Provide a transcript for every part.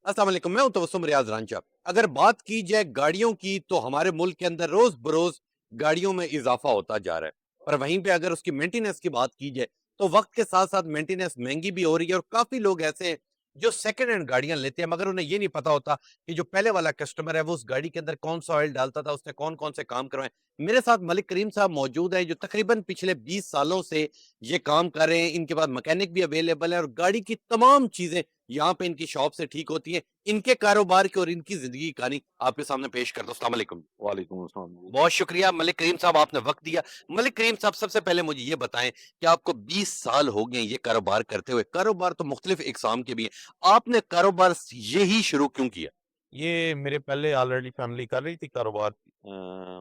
अस्सलाम वालेकुम, मैं हूं तबस्सुम रियाज रांझा। अगर बात की जाए गाड़ियों की तो हमारे मुल्क के अंदर रोज बरोज गाड़ियों में इजाफा होता जा रहा है। पर वहीं पे अगर उसकी मेंटेनेंस की बात की जाए तो वक्त के साथ साथ मेंटेनेंस महंगी भी हो रही है और काफी लोग ऐसे हैं जो सेकंड हैंड गाड़ियां लेते हैं, मगर उन्हें ये नहीं पता होता कि जो पहले वाला कस्टमर है वो उस गाड़ी के अंदर कौन सा ऑयल डालता था, उसने कौन कौन से काम करवाए। मेरे साथ मलिक करीम साहब मौजूद हैं जो तकरीबन पिछले 20 सालों से ये काम कर रहे हैं। इनके पास मैकेनिक भी अवेलेबल है और गाड़ी की तमाम चीजें यहाँ पे इनकी शॉप से ठीक होती है। इनके कारोबार की और इनकी जिंदगी की कहानी आपके सामने पेश करता हूँ। अस्सलाम वालेकुम। वालेकुम अस्सलाम जी। बहुत शुक्रिया मलिक करीम साहब, आपने वक्त दिया। मलिक करीम साहब, सबसे पहले मुझे ये बताएं कि आपको 20 साल हो गए ये कारोबार करते हुए। कारोबार तो मुख्तलिफ इकसाम के भी हैं, आपने कारोबार यही शुरू क्यों किया? ये मेरे पहले ऑलरेडी फैमिली कर रही थी कारोबार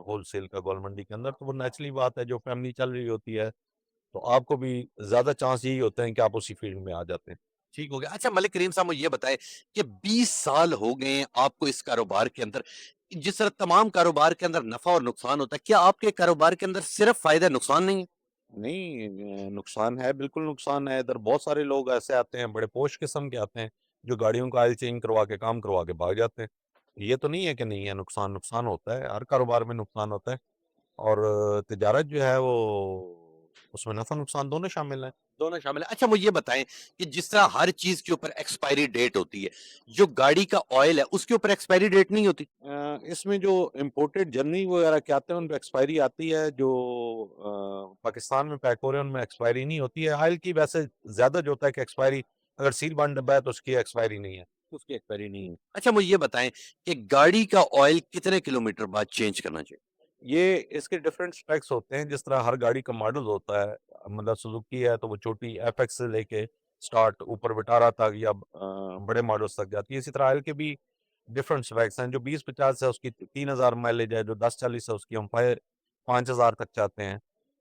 होलसेल का गोल मंडी के अंदर, तो वो नेचुरली बात है, जो फैमिली चल रही होती है तो आपको भी ज़्यादा चांस यही होते हैं कि आप उसी फील्ड में आ जाते हैं। ठीक हो गया। अच्छा मलिक करीम साहब, मुझे ये बताएं कि 20 साल हो गए हैं आपको इस कारोबार के अंदर। जिस तरह तमाम कारोबार के अंदर नफा और नुकसान होता है, क्या आपके कारोबार के अंदर सिर्फ फायदा नुकसान नहीं है? नहीं, नुकसान है, बिल्कुल नुकसान है। इधर बहुत सारे लोग ऐसे आते हैं, बड़े पोश किस्म के आते हैं, जो गाड़ियों का ऑयल चेंज करवा के, काम करवा के भाग जाते हैं। ये तो नहीं है कि नहीं है, नुकसान नुकसान होता है, हर कारोबार में नुकसान होता है। और तिजारत जो है वो, उसमें नफ़ा नुकसान दोनों शामिल हैं। दोनों शामिल है। अच्छा मुझे ये बताएं कि जिस तरह हर चीज के ऊपर एक्सपायरी डेट होती है, जो गाड़ी का ऑयल है उसके ऊपर एक्सपायरी डेट नहीं होती? इसमें जो इम्पोर्टेड जर्नी वगैरह के आते हैं उन पे एक्सपायरी आती है, जो पाकिस्तान में पैक हो रहे हैं उनमें एक्सपायरी नहीं होती है। ऑयल की वैसे ज़्यादा जो होता है कि एक्सपायरी, अगर सील बंद डब्बा है तो उसकी एक्सपायरी नहीं है, उसकी एक्सपायरी नहीं है। अच्छा मुझे ये बताएं कि गाड़ी का ऑयल कितने किलोमीटर बाद चेंज करना चाहिए? ये इसके डिफरेंट स्पेक्स होते हैं, जिस तरह हर गाड़ी का मॉडल होता है। मतलब सुजुकी है तो वो छोटी एफएक्स से लेके स्टार्ट ऊपर विटारा तक, या बड़े मॉडल्स तक जाती है। इसी तरह ऑयल के भी डिफरेंट स्पेक्स हैं। जो 20-50 है उसकी 3000 माइलेज है, जो 10-40 है उसकी हम 5000 तक चाहते हैं।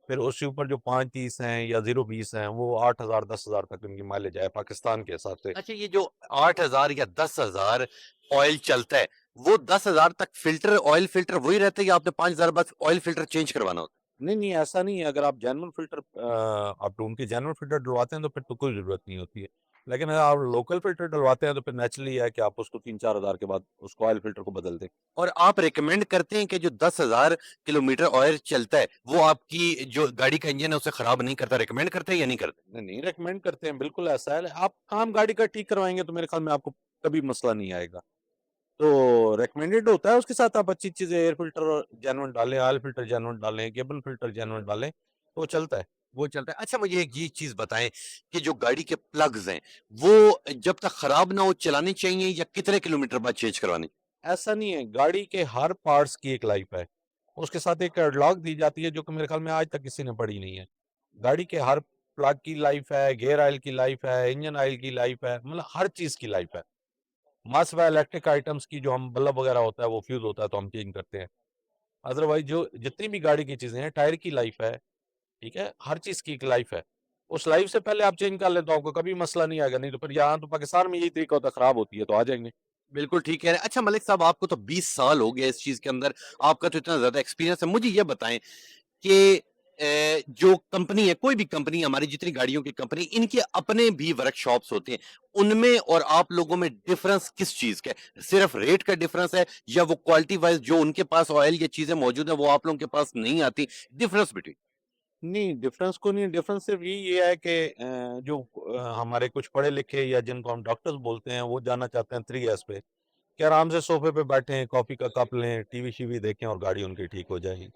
फिर उसके ऊपर जो 530 हैं या 020 हैं, वो 8000 10,000 तक इनकी माइलेज है पाकिस्तान के हिसाब से। अच्छा, ये जो 8,000 या 10,000 ऑयल चलता है, वो 10,000 तक फिल्टर, ऑयल फिल्टर वही रहता है या आपने 5,000 बाद ऑयल फिल्टर चेंज करवाना होता नहीं, नहीं, ऐसा नहीं है। अगर आप जेन्युइन फ़िल्टर आप ढूँढ के जेन्युइन फ़िल्टर डलवाते हैं तो फिर तो कोई ज़रूरत नहीं होती है। लेकिन अगर आप लोकल फ़िल्टर डलवाते हैं तो फिर नेचुरली है कि आप उसको 3-4 हज़ार के बाद उसको ऑयल फ़िल्टर को बदल दें। है? और आप रिकमेंड करते हैं कि जो 10,000 किलोमीटर ऑयल चलता है वो आपकी जो गाड़ी का इंजन है उसे खराब नहीं करता? रिकमेंड करते हैं या नहीं करते? नहीं, नहीं, रिकमेंड करते हैं, बिल्कुल ऐसा है। आप काम गाड़ी का ठीक करवाएँगे तो मेरे ख़्याल में आपको कभी मसला नहीं आएगा। तो रिकमेंडेड होता है, उसके साथ आप अच्छी चीज़ें, एयर फ़िल्टर जेन्युइन डालें, ऑयल फ़िल्टर जेन्युइन डालें, केबल फ़िल्टर जेन्युइन डालें, तो वो चलता है। वो चलता है। अच्छा मुझे एक ये चीज बताएं कि जो गाड़ी के प्लग्स हैं वो जब तक खराब ना हो चलाने चाहिए या कितने किलोमीटर बाद चेंज करवाने? ऐसा नहीं है, गाड़ी के हर पार्ट्स की एक लाइफ़ है। उसके साथ एक कैटलॉग दी जाती है, जो कि मेरे ख़्याल में आज तक किसी ने पढ़ी नहीं है। गाड़ी के हर प्लग की लाइफ़ है, गियर ऑयल की लाइफ़ है, इंजन ऑयल की लाइफ़ है, मतलब हर चीज़ की लाइफ़ है। मस्ट व इलेक्ट्रिक आइटम्स की, जो हम बल्ब वगैरह होता है वो फ्यूज़ होता है तो हम चेंज करते हैं। अदरवाइज़ जो जितनी भी गाड़ी की चीज़ें हैं, टायर की लाइफ़ है, ठीक है? हर चीज़ की एक लाइफ़ है। उस लाइफ़ से पहले आप चेंज कर लें तो आपको कभी मसला नहीं आएगा, नहीं तो फिर यहाँ तो पाकिस्तान में यही तरीका होता है, खराब होती है तो आ जाएँगे। बिल्कुल ठीक कह रहे हैं। अच्छा मलिक साहब, आपको तो 20 साल हो गए इस चीज के अंदर, आपका तो इतना ज्यादा एक्सपीरियंस है। मुझे ये बताएं कि जो कंपनी है, कोई भी कंपनी, हमारी जितनी गाड़ियों की कंपनी, इनके अपने भी वर्कशॉप्स होते हैं, उनमें और आप लोगों में डिफरेंस किस चीज का है? सिर्फ रेट का डिफरेंस है या वो क्वालिटी वाइज जो उनके पास ऑयल ये चीजें मौजूद है वो आप लोगों के पास नहीं आती? Difference between. नहीं, डिफ़रेंस को नहीं, डिफ़रेंस सिर्फ़ यही है कि जो हमारे कुछ पढ़े-लिखे या जिनको हम डॉक्टर्स बोलते हैं, वो जाना चाहते हैं 3 एस पे, कि आराम से सोफ़े पे बैठें, कॉफ़ी का कप लें, टीवी-शीवी देखें और गाड़ी उनकी ठीक हो जाएगी।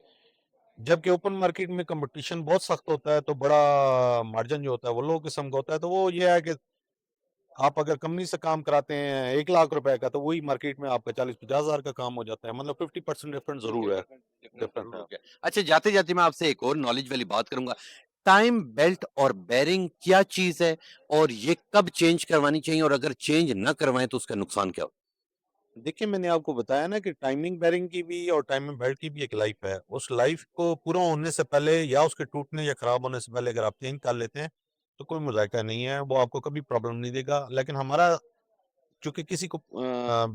जबकि ओपन मार्केट में कॉम्पिटिशन बहुत सख्त होता है, तो बड़ा मार्जिन जो होता है वो लो किस्म का होता है। तो वो ये है कि आप अगर कंपनी से काम कराते हैं ₹1,00,000 का, तो वही मार्केट में आपका 40-50 हज़ार का काम हो जाता है। मतलब 50% डिफ़रेंस ज़रूर है। डिफरेंस डिफ़रेंस जरूर है। हो गया। अच्छा, जाते जाते मैं आपसे एक और नॉलेज वाली बात करूंगा। टाइम बेल्ट और बेरिंग क्या चीज है और ये कब चेंज करवानी चाहिए, और अगर चेंज ना करवाएं तो उसका नुकसान क्या हो? देखिए, मैंने आपको बताया ना कि टाइमिंग बेरिंग की भी और टाइमिंग बेल्ट की भी एक लाइफ़ है। उस लाइफ़ को पूरा होने से पहले या उसके टूटने या खराब होने से पहले अगर आप चेंज कर लेते हैं, तो कोई मज़ायका नहीं है, वो आपको कभी प्रॉब्लम नहीं देगा। लेकिन हमारा, चूँकि किसी को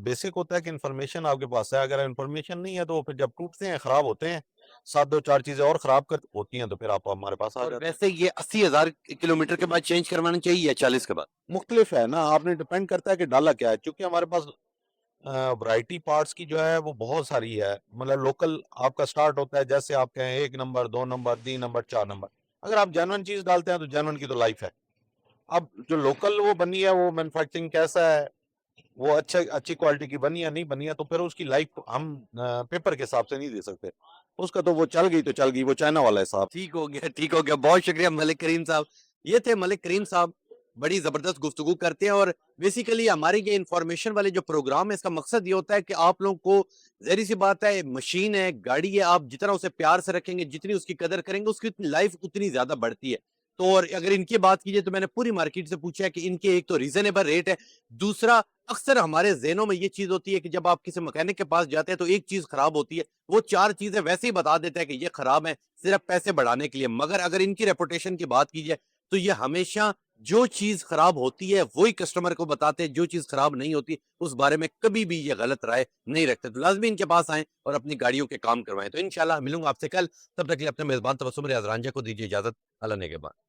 बेसिक होता है कि इन्फॉर्मेशन आपके पास है, अगर इन्फॉर्मेशन नहीं है तो वो फिर जब टूटते हैं, खराब होते हैं, साथ 2-4 चीज़ें और ख़राब कर होती हैं, तो फिर आप हमारे पास आ और जाते हैं। वैसे ये 80,000 किलोमीटर के बाद चेंज करवाना चाहिए या 40 के बाद? मुख्तलिफ है ना, आपने डिपेंड करता है कि डाला क्या है, क्योंकि हमारे पास वैरायटी पार्ट्स की जो है वो बहुत सारी है। मतलब लोकल आपका स्टार्ट होता है, जैसे आप कहें 1 नंबर, 2 नंबर, 3 नंबर, 4 नंबर। अगर आप जेन्युइन चीज़ डालते हैं तो जेन्युइन की तो लाइफ है। अब जो लोकल वो बनी है, वो मैन्युफैक्चरिंग कैसा है, वो अच्छी क्वालिटी की बनी है, नहीं बनी है, तो फिर उसकी लाइफ हम पेपर के हिसाब से नहीं दे सकते। उसका तो वो चल गई तो चल गई, वो चाइना वाला हिसाब। ठीक हो गया, ठीक हो गया। बहुत शुक्रिया मलिक करीम साहब। ये थे मलिक करीम साहब, बड़ी ज़बरदस्त गुफ्तगू करते हैं और बेसिकली हमारे ये इन्फॉर्मेशन वाले जो प्रोग्राम है, इसका मकसद ये होता है कि आप लोगों को ज़ाहिर-सी बात है, मशीन है, गाड़ी है, आप जितना उसे प्यार से रखेंगे, जितनी उसकी कदर करेंगे, उसकी लाइफ उतनी ज़्यादा बढ़ती है। तो और अगर इनकी बात की जाए तो मैंने पूरी मार्केट से पूछा है कि इनके एक तो रीज़नेबल रेट है, दूसरा अक्सर हमारे ज़हनों में ये चीज़ होती है कि जब आप किसी मैकेनिक के पास जाते हैं, तो एक चीज़ खराब होती है, वो 4 चीज़ें वैसे ही बता देता है कि ये खराब है, सिर्फ पैसे बढ़ाने के लिए। मगर अगर इनकी रेपुटेशन की बात की जाए, तो ये हमेशा जो चीज़ खराब होती है, वो ही कस्टमर को बताते हैं, जो चीज़ खराब नहीं होती, उस बारे में कभी भी ये गलत राय नहीं रखते। तो लाज़मी इनके पास आएँ और अपनी गाड़ियों के काम करवाएँ। तो इंशाअल्लाह मिलूँगा आपसे कल, तब तक के लिए अपने मेज़बान तबस्सुम रियाज़ रांझा को दीजिए इजाज़त। अल्लाह नेगहबान।